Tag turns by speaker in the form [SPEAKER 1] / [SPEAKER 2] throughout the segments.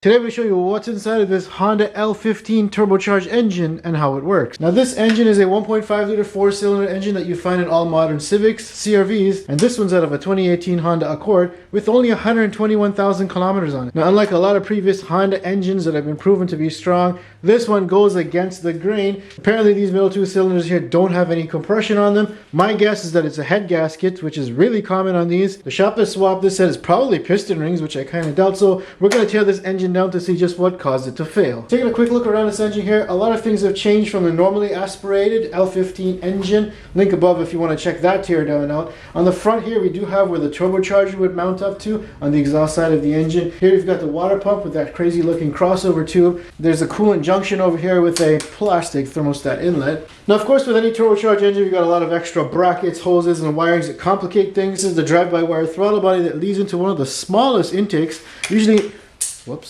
[SPEAKER 1] Today I'm going to show you what's inside of this Honda L15 turbocharged engine and how it works. Now this engine is a 1.5 liter 4-cylinder engine that you find in all modern Civics, CRVs, and this one's out of a 2018 Honda Accord with only 121,000 kilometers on it. Now unlike a lot of previous Honda engines that have been proven to be strong, this one goes against the grain. Apparently these middle two cylinders here don't have any compression on them. My guess is that it's a head gasket, which is really common on these. The shop that swapped this said it's probably piston rings, which I kind of doubt, so we're going to tear this engine down to see just what caused it to fail. Taking a quick look around this engine here, a lot of things have changed from the normally aspirated L15 engine. Link above if you want to check that tear down out. On the front here we do have where the turbocharger would mount up to on the exhaust side of the engine. Here you've got the water pump with that crazy looking crossover tube. There's a coolant junction over here with a plastic thermostat inlet. Now of course with any turbocharged engine you've got a lot of extra brackets, hoses, and wirings that complicate things. This is the drive-by-wire throttle body that leads into one of the smallest intakes.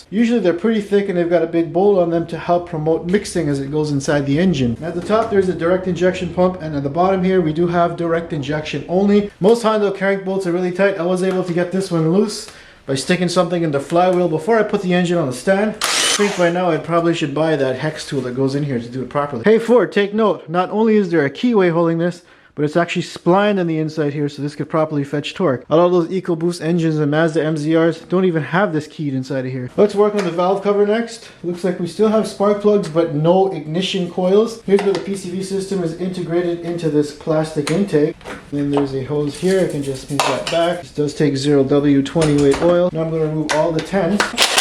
[SPEAKER 1] Usually they're pretty thick and they've got a big bowl on them to help promote mixing as it goes inside the engine. At the top there's a direct injection pump, and at the bottom here we do have direct injection only. Most Honda crank bolts are really tight. I was able to get this one loose by sticking something in the flywheel before I put the engine on the stand. I think by now I probably should buy that hex tool that goes in here to do it properly. Hey Ford, take note, not only is there a keyway holding this, but it's actually splined on the inside here, so this could properly fetch torque. A lot of those EcoBoost engines and Mazda MZRs don't even have this keyed inside of here. Let's work on the valve cover next. Looks like we still have spark plugs, but no ignition coils. Here's where the PCV system is integrated into this plastic intake. Then there's a hose here. I can just move that back. This does take 0W20 weight oil. Now I'm going to remove all the 10s.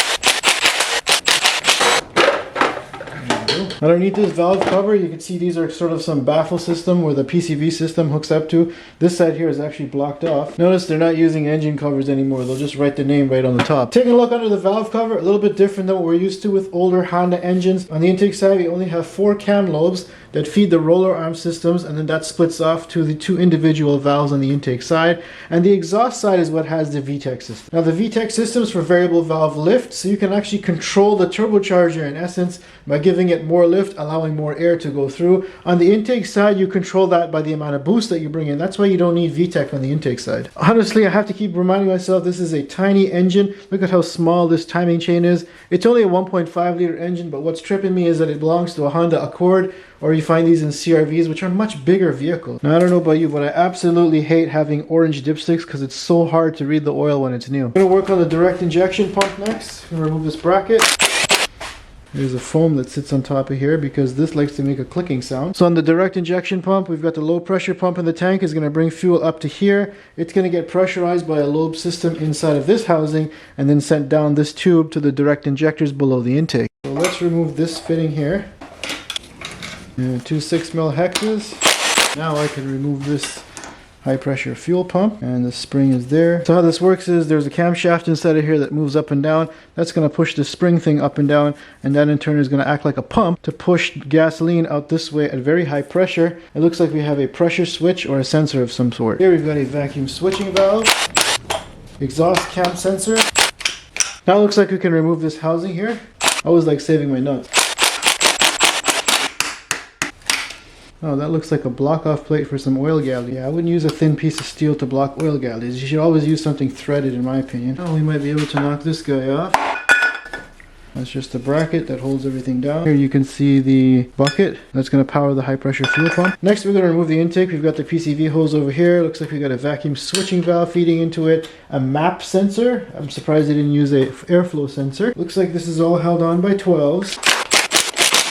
[SPEAKER 1] Underneath this valve cover, you can see these are sort of some baffle system where the PCV system hooks up to. This side here is actually blocked off. Notice they're not using engine covers anymore. They'll just write the name right on the top. Taking a look under the valve cover, a little bit different than what we're used to with older Honda engines. On the intake side, we only have 4 cam lobes that feed the roller arm systems, and then that splits off to the 2 individual valves on the intake side. And the exhaust side is what has the VTEC system. Now the VTEC system is for variable valve lift, so you can actually control the turbocharger in essence by giving it more lift, allowing more air to go through. On the intake side, you control that by the amount of boost that you bring in. That's why you don't need VTEC on the intake side. Honestly, I have to keep reminding myself this is a tiny engine. Look at how small this timing chain is. It's only a 1.5 liter engine, but what's tripping me is that it belongs to a Honda Accord, or you find these in CRVs, which are much bigger vehicles. Now I don't know about you, but I absolutely hate having orange dipsticks because it's so hard to read the oil when it's new. I'm going to work on the direct injection pump next. I'm going to remove this bracket. There's a foam that sits on top of here because this likes to make a clicking sound. So on the direct injection pump, we've got the low pressure pump in the tank is going to bring fuel up to here. It's going to get pressurized by a lobe system inside of this housing and then sent down this tube to the direct injectors below the intake. So let's remove this fitting here. And 2 6mm hexes. Now I can remove this high pressure fuel pump, and the spring is there. So how this works is there's a camshaft inside of here that moves up and down. That's going to push the spring thing up and down, and that in turn is going to act like a pump to push gasoline out this way at very high pressure. It looks like we have a pressure switch or a sensor of some sort. Here we've got a vacuum switching valve, exhaust cam sensor. Now it looks like we can remove this housing here. I always like saving my nuts. Oh, that looks like a block-off plate for some oil galleys. Yeah, I wouldn't use a thin piece of steel to block oil galleys. You should always use something threaded, in my opinion. Oh, we might be able to knock this guy off. That's just a bracket that holds everything down. Here you can see the bucket. That's going to power the high-pressure fuel pump. Next, we're going to remove the intake. We've got the PCV hose over here. Looks like we've got a vacuum switching valve feeding into it. A MAP sensor. I'm surprised they didn't use a airflow sensor. Looks like this is all held on by 12s.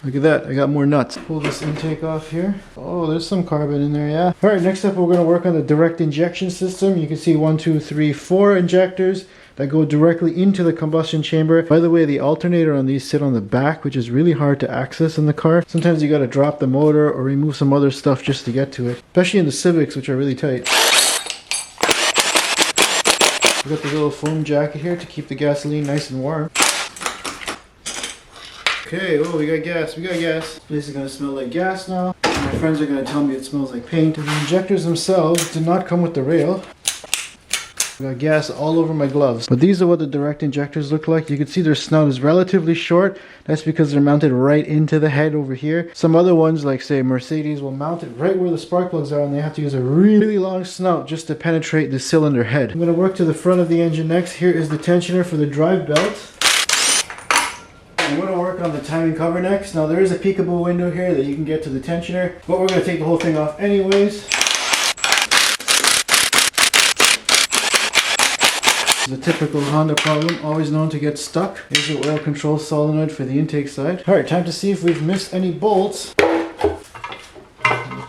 [SPEAKER 1] Look at that, I got more nuts. Pull this intake off here. Oh, there's some carbon in there, yeah. Alright, next up we're going to work on the direct injection system. You can see 1, 2, 3, 4 injectors that go directly into the combustion chamber. By the way, the alternator on these sit on the back, which is really hard to access in the car. Sometimes you got to drop the motor or remove some other stuff just to get to it. Especially in the Civics, which are really tight. We got the little foam jacket here to keep the gasoline nice and warm. Okay, oh, we got gas, This place is going to smell like gas now. My friends are going to tell me it smells like paint. The injectors themselves did not come with the rail. I got gas all over my gloves. But these are what the direct injectors look like. You can see their snout is relatively short. That's because they're mounted right into the head over here. Some other ones, like say Mercedes, will mount it right where the spark plugs are, and they have to use a really long snout just to penetrate the cylinder head. I'm going to work to the front of the engine next. Here is the tensioner for the drive belt. I'm going to work on the timing cover next. Now there is a peekaboo window here that you can get to the tensioner, but we're going to take the whole thing off anyways. The typical Honda problem, always known to get stuck. Here's the oil control solenoid for the intake side. Alright, time to see if we've missed any bolts.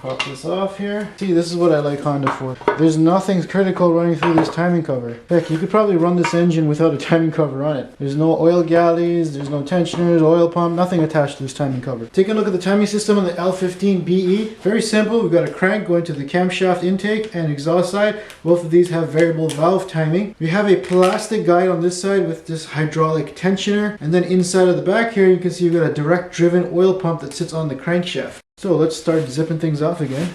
[SPEAKER 1] Pop this off here. See, this is what I like Honda for. There's nothing critical running through this timing cover. Heck, you could probably run this engine without a timing cover on it. There's no oil galleys, there's no tensioners, oil pump, nothing attached to this timing cover. Take a look at the timing system on the L15 BE. Very simple. We've got a crank going to the camshaft intake and exhaust side. Both of these have variable valve timing. We have a plastic guide on this side with this hydraulic tensioner. And then inside of the back here, you can see you've got a direct driven oil pump that sits on the crankshaft. So let's start zipping things off again.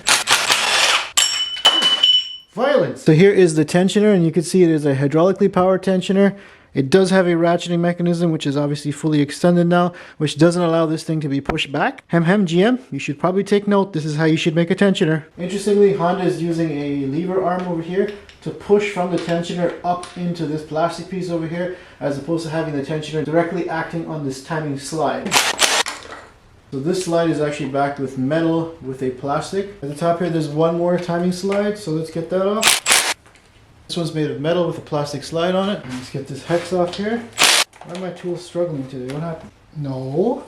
[SPEAKER 1] Violence! So here is the tensioner, and you can see it is a hydraulically powered tensioner. It does have a ratcheting mechanism, which is obviously fully extended now, which doesn't allow this thing to be pushed back. GM, you should probably take note. This is how you should make a tensioner. Interestingly, Honda is using a lever arm over here to push from the tensioner up into this plastic piece over here, as opposed to having the tensioner directly acting on this timing slide. So this slide is actually backed with metal with a plastic. At the top here there's one more timing slide, so let's get that off. This one's made of metal with a plastic slide on it. Let's get this hex off here. Why are my tools struggling today? What happened? No.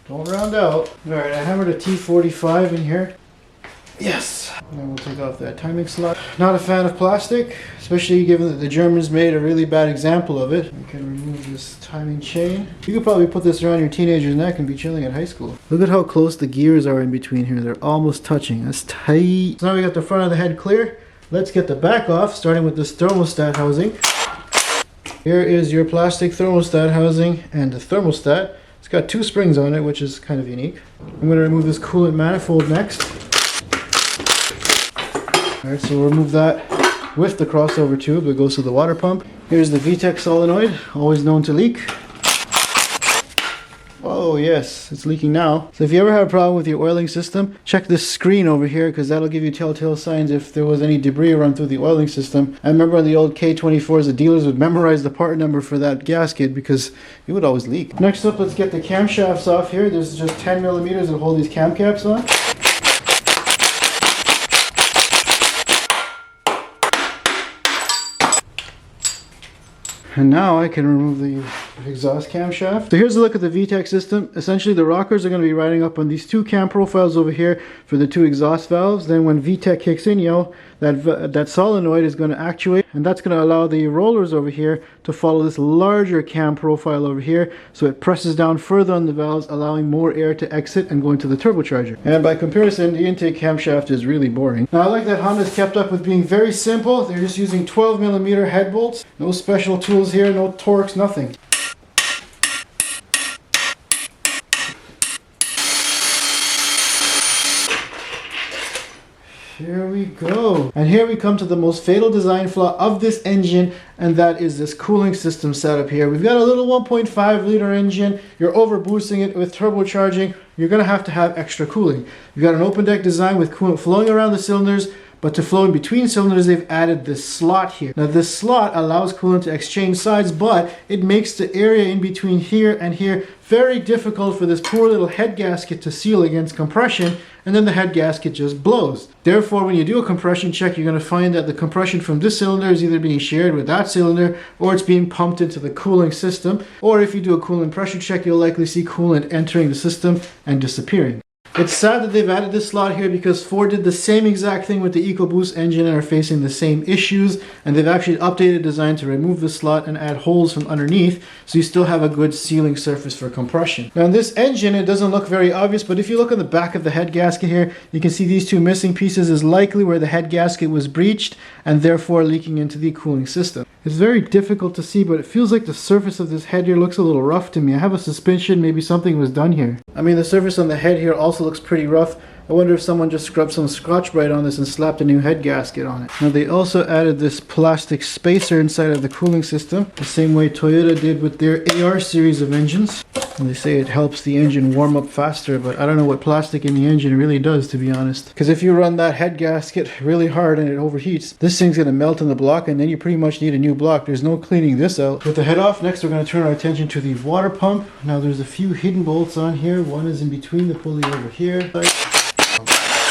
[SPEAKER 1] Don't round out. Alright, I hammered a T45 in here. Yes! And then we'll take off that timing slot. Not a fan of plastic, especially given that the Germans made a really bad example of it. We can remove this timing chain. You could probably put this around your teenager's neck and be chilling at high school. Look at how close the gears are in between here. They're almost touching. That's tight. So now we got the front of the head clear. Let's get the back off, starting with this thermostat housing. Here is your plastic thermostat housing and the thermostat. It's got two springs on it, which is kind of unique. I'm going to remove this coolant manifold next. Alright, so we'll remove that with the crossover tube that goes to the water pump. Here's the VTEC solenoid, always known to leak. Oh yes, it's leaking now. So if you ever have a problem with your oiling system, check this screen over here, because that'll give you telltale signs if there was any debris run through the oiling system. I remember on the old K24s, the dealers would memorize the part number for that gasket because it would always leak. Next up, let's get the camshafts off here. There's just 10 millimeters that hold these cam caps on. And now I can remove the exhaust camshaft. So here's a look at the VTEC system. Essentially the rockers are going to be riding up on these two cam profiles over here for the two exhaust valves. Then when VTEC kicks in, that solenoid is going to actuate, and that's going to allow the rollers over here to follow this larger cam profile over here, so it presses down further on the valves, allowing more air to exit and go into the turbocharger. And by comparison, the intake camshaft is really boring. Now I like that Honda's kept up with being very simple. They're just using 12mm head bolts. No special tools here, no torques, nothing. Here we go. And here we come to the most fatal design flaw of this engine, and that is this cooling system setup here. We've got a little 1.5 liter engine. You're overboosting it with turbocharging. You're going to have extra cooling. You've got an open deck design with coolant flowing around the cylinders, but to flow in between cylinders, they've added this slot here. Now this slot allows coolant to exchange sides, but it makes the area in between here and here very difficult for this poor little head gasket to seal against compression, and then the head gasket just blows. Therefore, when you do a compression check, you're going to find that the compression from this cylinder is either being shared with that cylinder, or it's being pumped into the cooling system. Or if you do a coolant pressure check, you'll likely see coolant entering the system and disappearing. It's sad that they've added this slot here because Ford did the same exact thing with the EcoBoost engine and are facing the same issues, and they've actually updated design to remove the slot and add holes from underneath so you still have a good sealing surface for compression. Now in this engine it doesn't look very obvious, but if you look on the back of the head gasket here, you can see these two missing pieces is likely where the head gasket was breached and therefore leaking into the cooling system. It's very difficult to see, but it feels like the surface of this head here looks a little rough to me. I have a suspicion maybe something was done here. I mean, the surface on the head here also looks pretty rough. I wonder if someone just scrubbed some Scotch-Brite on this and slapped a new head gasket on it. Now they also added this plastic spacer inside of the cooling system, the same way Toyota did with their AR series of engines. And they say it helps the engine warm up faster, but I don't know what plastic in the engine really does, to be honest. Because if you run that head gasket really hard and it overheats, this thing's going to melt in the block, and then you pretty much need a new block. There's no cleaning this out. With the head off, next we're going to turn our attention to the water pump. Now there's a few hidden bolts on here. One is in between the pulley over here.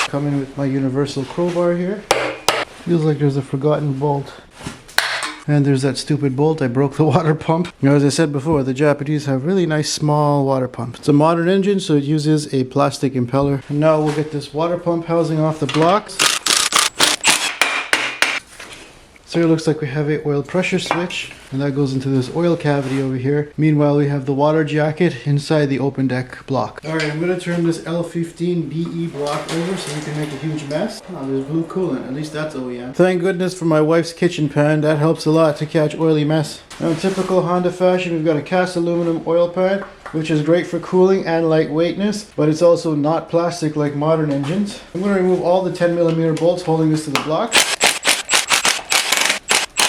[SPEAKER 1] Coming with my universal crowbar here. Feels like there's a forgotten bolt. And there's that stupid bolt. I broke the water pump. Now, as I said before, the Japanese have really nice small water pumps. It's a modern engine, so it uses a plastic impeller. And now we'll get this water pump housing off the blocks. So it looks like we have a oil pressure switch, and that goes into this oil cavity over here. Meanwhile, we have the water jacket inside the open deck block. Alright, I'm going to turn this L15 BE block over so we can make a huge mess. Oh, there's blue coolant. At least that's OEM. Thank goodness for my wife's kitchen pan. That helps a lot to catch oily mess. Now, in typical Honda fashion, we've got a cast aluminum oil pan, which is great for cooling and lightweightness, but it's also not plastic like modern engines. I'm going to remove all the 10mm bolts holding this to the block.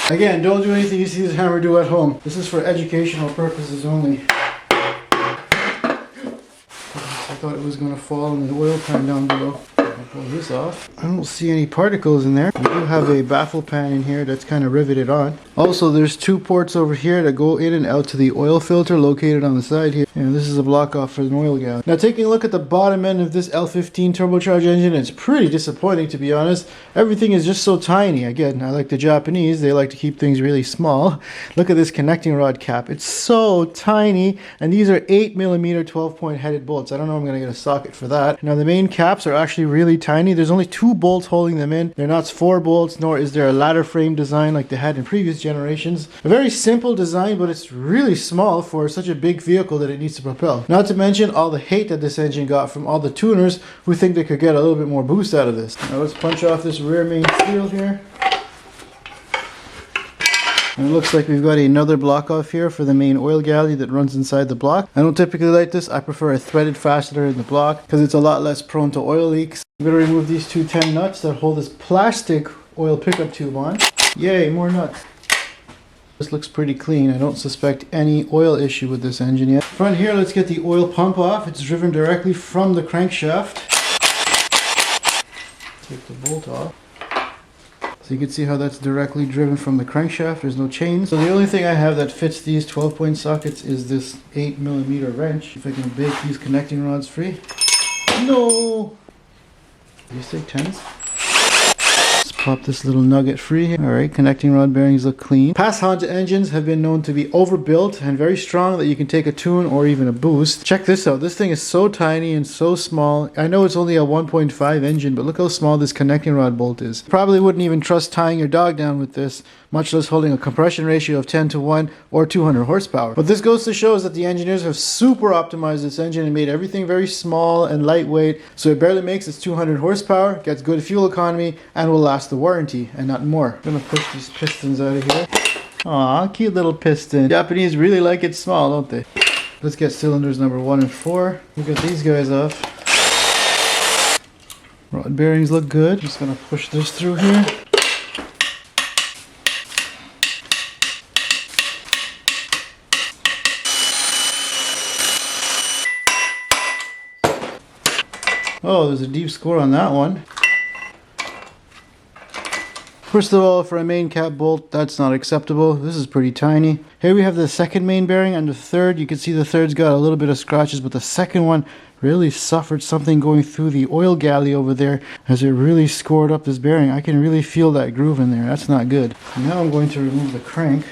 [SPEAKER 1] Again, don't do anything you see this hammer do at home. This is for educational purposes only. I thought it was going to fall in the oil pan down below. I'll pull this off. I don't see any particles in there. We do have a baffle pan in here that's kind of riveted on. Also, there's two ports over here that go in and out to the oil filter located on the side here. And this is a block off for an oil gallon. Now, taking a look at the bottom end of this L15 turbocharged engine, it's pretty disappointing, to be honest. Everything is just so tiny. Again, I like the Japanese. They like to keep things really small. Look at this connecting rod cap. It's so tiny. And these are 8mm 12-point headed bolts. I don't know if I'm going to get a socket for that. Now, the main caps are actually really tiny. There's only 2 bolts holding them in. They're not 4 bolts, nor is there a ladder frame design like they had in previous generations. A very simple design, but it's really small for such a big vehicle that it needs to propel. Not to mention all the hate that this engine got from all the tuners who think they could get a little bit more boost out of this. Now let's punch off this rear main seal here. And it looks like we've got another block off here for the main oil galley that runs inside the block. I don't typically like this. I prefer a threaded fastener in the block because it's a lot less prone to oil leaks. I'm going to remove these 2 10 nuts that hold this plastic oil pickup tube on. Yay, more nuts. This looks pretty clean. I don't suspect any oil issue with this engine yet. Front here, let's get the oil pump off. It's driven directly from the crankshaft. Take the bolt off. So you can see how that's directly driven from the crankshaft. There's no chains. So the only thing I have that fits these 12-point sockets is this 8mm wrench. If I can bake these connecting rods free. No! These take 10s. Pop this little nugget free here. Alright, connecting rod bearings look clean. Past Honda engines have been known to be overbuilt and very strong that you can take a tune or even a boost. Check this out. This thing is so tiny and so small. I know it's only a 1.5 engine, but look how small this connecting rod bolt is. Probably wouldn't even trust tying your dog down with this, much less holding a compression ratio of 10:1 or 200 horsepower. What this goes to show is that the engineers have super optimized this engine and made everything very small and lightweight, so it barely makes its 200 horsepower, gets good fuel economy, and will last the warranty and not more. I'm gonna push these pistons out of here. Aw, cute little piston. Japanese really like it small, don't they? Let's get cylinders number 1 and 4. We'll get these guys off. Rod bearings look good. Just gonna push this through here. Oh, there's a deep score on that one. First of all, for a main cap bolt, that's not acceptable. This is pretty tiny. Here we have the second main bearing and the third. You can see the third's got a little bit of scratches, but the second one really suffered something going through the oil galley over there as it really scored up this bearing. I can really feel that groove in there. That's not good. Now I'm going to remove the crank.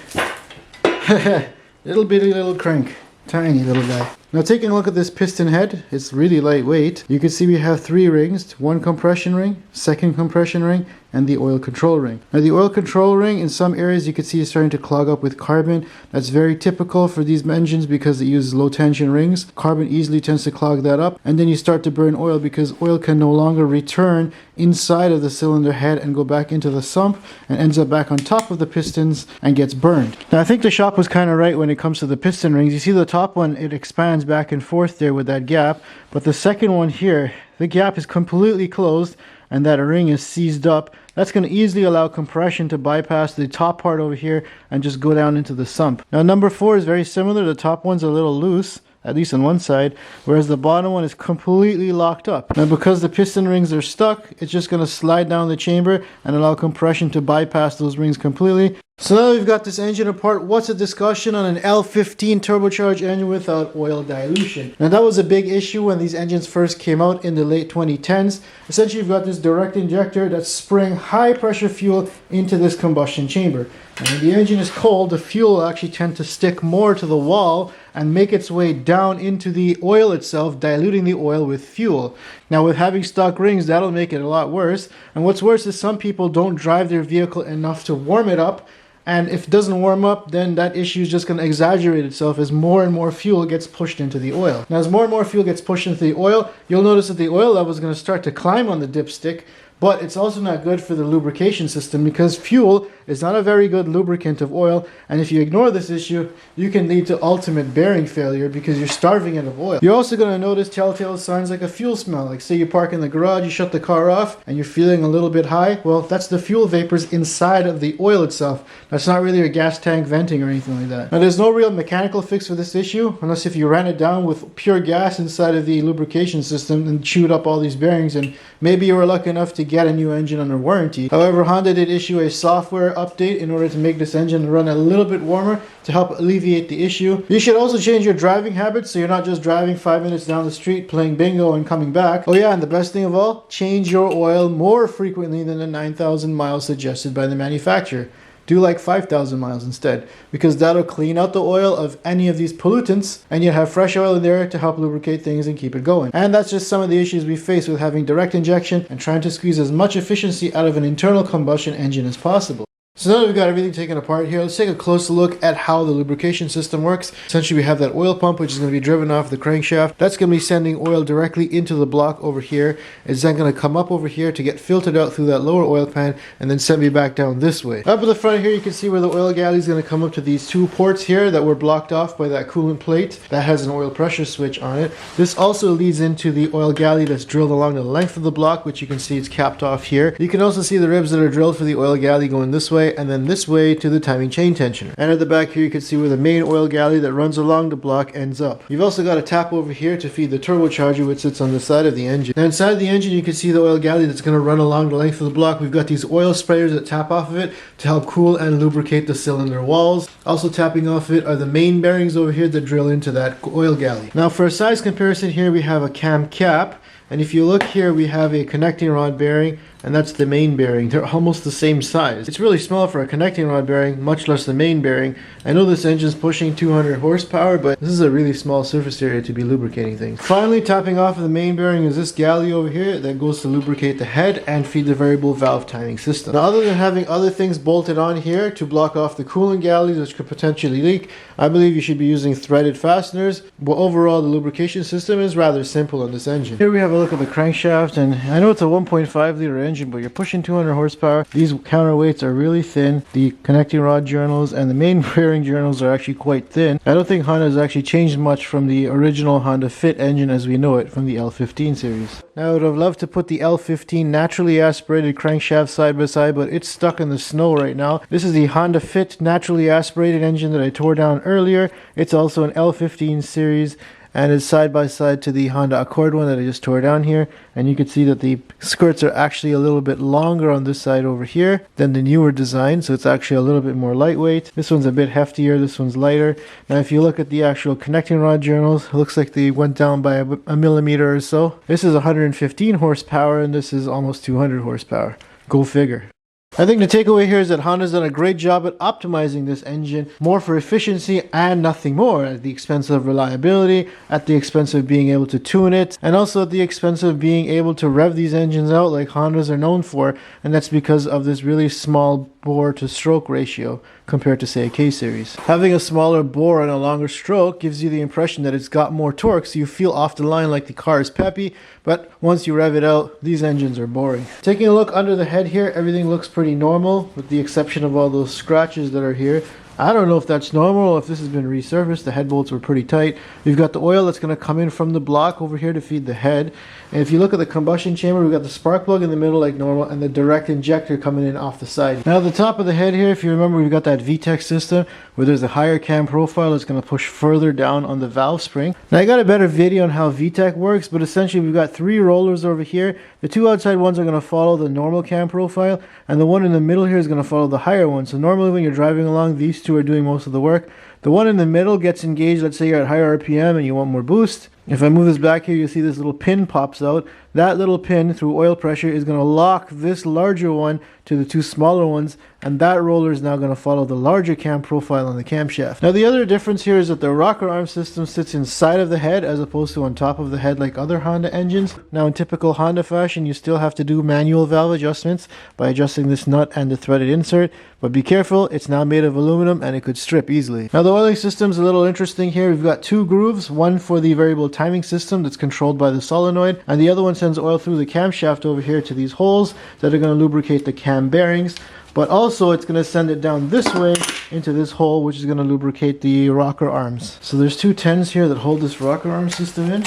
[SPEAKER 1] Little bitty little crank. Tiny little guy. Now taking a look at this piston head, it's really lightweight. You can see we have 3 rings, 1 compression ring, 2nd compression ring, and the oil control ring. Now the oil control ring, in some areas you can see is starting to clog up with carbon. That's very typical for these engines because it uses low tension rings. Carbon easily tends to clog that up, and then you start to burn oil because oil can no longer return inside of the cylinder head and go back into the sump and ends up back on top of the pistons and gets burned. Now I think the shop was kind of right when it comes to the piston rings. You see the top one, it expands back and forth there with that gap, but the second one here, the gap is completely closed and that ring is seized up. That's going to easily allow compression to bypass the top part over here and just go down into the sump. Now number 4 is very similar. The top one's a little loose at least on one side, whereas the bottom one is completely locked up. Now because the piston rings are stuck, it's just going to slide down the chamber and allow compression to bypass those rings completely. So now we've got this engine apart, what's a discussion on an L15 turbocharged engine without oil dilution? Now that was a big issue when these engines first came out in the late 2010s. Essentially you've got this direct injector that's spraying high pressure fuel into this combustion chamber. And when the engine is cold, the fuel will actually tend to stick more to the wall and make its way down into the oil itself, diluting the oil with fuel. Now with having stock rings, that'll make it a lot worse. And what's worse is some people don't drive their vehicle enough to warm it up. And if it doesn't warm up, then that issue is just going to exaggerate itself as more and more fuel gets pushed into the oil. Now as more and more fuel gets pushed into the oil, you'll notice that the oil level is going to start to climb on the dipstick. But it's also not good for the lubrication system because fuel is not a very good lubricant of oil, and if you ignore this issue, you can lead to ultimate bearing failure because you're starving it of oil. You're also going to notice telltale signs like a fuel smell. Like say you park in the garage, you shut the car off, and you're feeling a little bit high. Well, that's the fuel vapors inside of the oil itself. That's not really a gas tank venting or anything like that. Now there's no real mechanical fix for this issue, unless if you ran it down with pure gas inside of the lubrication system and chewed up all these bearings, and maybe you were lucky enough to get a new engine under warranty. However, Honda did issue a software update in order to make this engine run a little bit warmer to help alleviate the issue. You should also change your driving habits so you're not just driving 5 minutes down the street playing bingo and coming back. Oh yeah, and the best thing of all, change your oil more frequently than the 9,000 miles suggested by the manufacturer. Do like 5,000 miles instead, because that'll clean out the oil of any of these pollutants, and you'll have fresh oil in there to help lubricate things and keep it going. And that's just some of the issues we face with having direct injection and trying to squeeze as much efficiency out of an internal combustion engine as possible. So now that we've got everything taken apart here, let's take a closer look at how the lubrication system works. Essentially we have that oil pump which is going to be driven off the crankshaft. That's going to be sending oil directly into the block over here. It's then going to come up over here to get filtered out through that lower oil pan and then send me back down this way. Up at the front here you can see where the oil galley is going to come up to these two ports here that were blocked off by that coolant plate that has an oil pressure switch on it. This also leads into the oil galley that's drilled along the length of the block, which you can see it's capped off here. You can also see the ribs that are drilled for the oil galley going this way and then this way to the timing chain tensioner. And at the back here you can see where the main oil galley that runs along the block ends up. You've also got a tap over here to feed the turbocharger which sits on the side of the engine. Now inside the engine you can see the oil galley that's going to run along the length of the block. We've got these oil sprayers that tap off of it to help cool and lubricate the cylinder walls. Also tapping off of it are the main bearings over here that drill into that oil galley. Now for a size comparison here we have a cam cap, and if you look here we have a connecting rod bearing, and that's the main bearing. They're almost the same size. It's really small for a connecting rod bearing, much less the main bearing. I know this engine's pushing 200 horsepower, but this is a really small surface area to be lubricating things. Finally, topping off of the main bearing is this galley over here that goes to lubricate the head and feed the variable valve timing system. Now, other than having other things bolted on here to block off the coolant galleys which could potentially leak, I believe you should be using threaded fasteners, but overall the lubrication system is rather simple on this engine. Here we have a look at the crankshaft, and I know it's a 1.5 liter engine, but you're pushing 200 horsepower. These counterweights are really thin. The connecting rod journals and the main bearing journals are actually quite thin. I don't think Honda has actually changed much from the original Honda Fit engine as we know it from the L15 series. Now I would have loved to put the L15 naturally aspirated crankshaft side by side, but it's stuck in the snow right now. This is the Honda Fit naturally aspirated engine that I tore down earlier. It's also an L15 series, and it's side by side to the Honda Accord one that I just tore down here, and you can see that the skirts are actually a little bit longer on this side over here than the newer design, so it's actually a little bit more lightweight. This one's a bit heftier, this one's lighter. Now if you look at the actual connecting rod journals, it looks like they went down by a millimeter or so. This is 115 horsepower and this is almost 200 horsepower. Go figure. I think the takeaway here is that Honda's done a great job at optimizing this engine more for efficiency and nothing more, at the expense of reliability, at the expense of being able to tune it, and also at the expense of being able to rev these engines out like Hondas are known for, and that's because of this really small bore to stroke ratio compared to say a K-series. Having a smaller bore and a longer stroke gives you the impression that it's got more torque, so you feel off the line like the car is peppy, but once you rev it out, these engines are boring. Taking a look under the head here, everything looks pretty normal with the exception of all those scratches that are here. I don't know if that's normal or if this has been resurfaced. The head bolts were pretty tight. We've got the oil that's going to come in from the block over here to feed the head. And if you look at the combustion chamber, we've got the spark plug in the middle like normal and the direct injector coming in off the side. Now the top of the head here, if you remember, we've got that VTEC system where there's a higher cam profile that's going to push further down on the valve spring. Now I got a better video on how VTEC works, but essentially we've got 3 rollers over here. The 2 outside ones are going to follow the normal cam profile, and the one in the middle here is going to follow the higher one. So normally when you're driving along, these 2 are doing most of the work. The one in the middle gets engaged. Let's say you're at higher RPM and you want more boost. If I move this back here, you'll see this little pin pops out. That little pin, through oil pressure, is going to lock this larger one to the 2 smaller ones, and that roller is now going to follow the larger cam profile on the camshaft. Now the other difference here is that the rocker arm system sits inside of the head as opposed to on top of the head like other Honda engines. Now in typical Honda fashion, you still have to do manual valve adjustments by adjusting this nut and the threaded insert, but be careful, it's now made of aluminum and it could strip easily. Now the oiling system is a little interesting here. We've got 2 grooves, one for the variable timing system that's controlled by the solenoid, and the other one sends oil through the camshaft over here to these holes that are going to lubricate the cam bearings, but also it's going to send it down this way into this hole, which is going to lubricate the rocker arms. So there's 2 10s here that hold this rocker arm system in,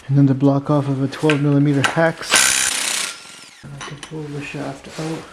[SPEAKER 1] and then the block off of a 12mm hex. I can pull the shaft out.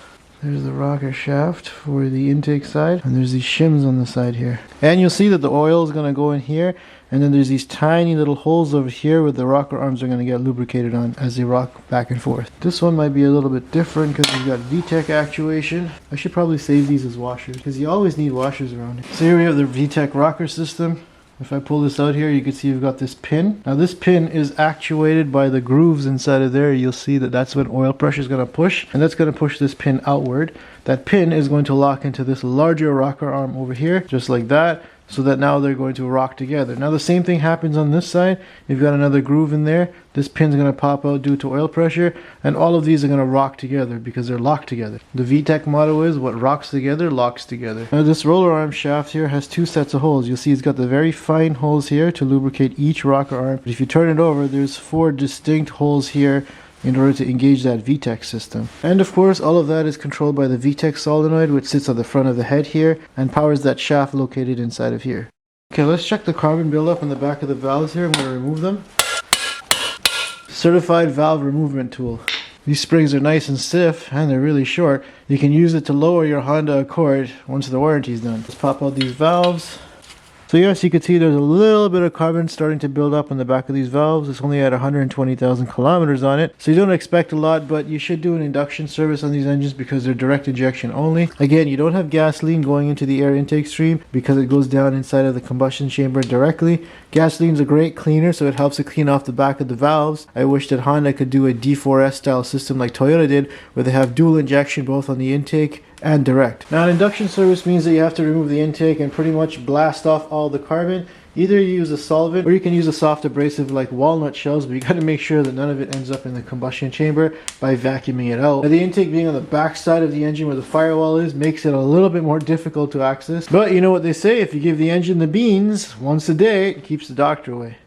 [SPEAKER 1] There's the rocker shaft for the intake side, and there's these shims on the side here. And you'll see that the oil is going to go in here, and then there's these tiny little holes over here where the rocker arms are going to get lubricated on as they rock back and forth. This one might be a little bit different because we've got VTEC actuation. I should probably save these as washers because you always need washers around here. So here we have the VTEC rocker system. If I pull this out here, you can see we've got this pin. Now this pin is actuated by the grooves inside of there. You'll see that that's when oil pressure is going to push, and that's going to push this pin outward. That pin is going to lock into this larger rocker arm over here, just like that, so that now they're going to rock together. Now the same thing happens on this side. You've got another groove in there. This pin's going to pop out due to oil pressure, and all of these are going to rock together because they're locked together. The VTEC motto is, what rocks together, locks together. Now this roller arm shaft here has 2 sets of holes. You'll see it's got the very fine holes here to lubricate each rocker arm. But if you turn it over, there's 4 distinct holes here in order to engage that VTEC system. And of course, all of that is controlled by the VTEC solenoid, which sits on the front of the head here and powers that shaft located inside of here. Okay, let's check the carbon buildup on the back of the valves here. I'm going to remove them. Certified valve removement tool. These springs are nice and stiff and they're really short. You can use it to lower your Honda Accord once the warranty is done. Let's pop out these valves. So yes, you can see there's a little bit of carbon starting to build up on the back of these valves. It's only at 120,000 kilometers on it, so you don't expect a lot, but you should do an induction service on these engines because they're direct injection only. Again, you don't have gasoline going into the air intake stream because it goes down inside of the combustion chamber directly. Gasoline's a great cleaner, so it helps to clean off the back of the valves. I wish that Honda could do a D4S style system like Toyota did, where they have dual injection both on the intake and direct. Now an induction service means that you have to remove the intake and pretty much blast off all the carbon. Either you use a solvent or you can use a soft abrasive like walnut shells, but you got to make sure that none of it ends up in the combustion chamber by vacuuming it out. Now, the intake being on the back side of the engine where the firewall is makes it a little bit more difficult to access. But you know what they say, if you give the engine the beans once a day, it keeps the doctor away.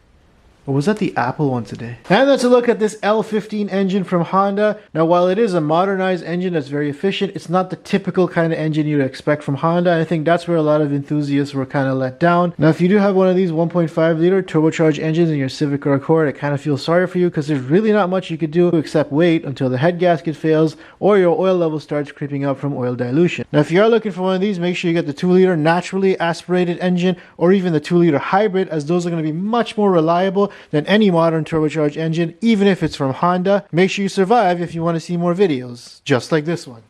[SPEAKER 1] Or was that the Apple one today? And that's a look at this L15 engine from Honda. Now, while it is a modernized engine that's very efficient, it's not the typical kind of engine you'd expect from Honda. I think that's where a lot of enthusiasts were kind of let down. Now, if you do have one of these 1.5 liter turbocharged engines in your Civic or Accord, I kind of feel sorry for you because there's really not much you could do except wait until the head gasket fails or your oil level starts creeping up from oil dilution. Now, if you are looking for one of these, make sure you get the 2 liter naturally aspirated engine or even the 2 liter hybrid, as those are going to be much more reliable than any modern turbocharged engine, even if it's from Honda. Make sure you survive if you want to see more videos just like this one.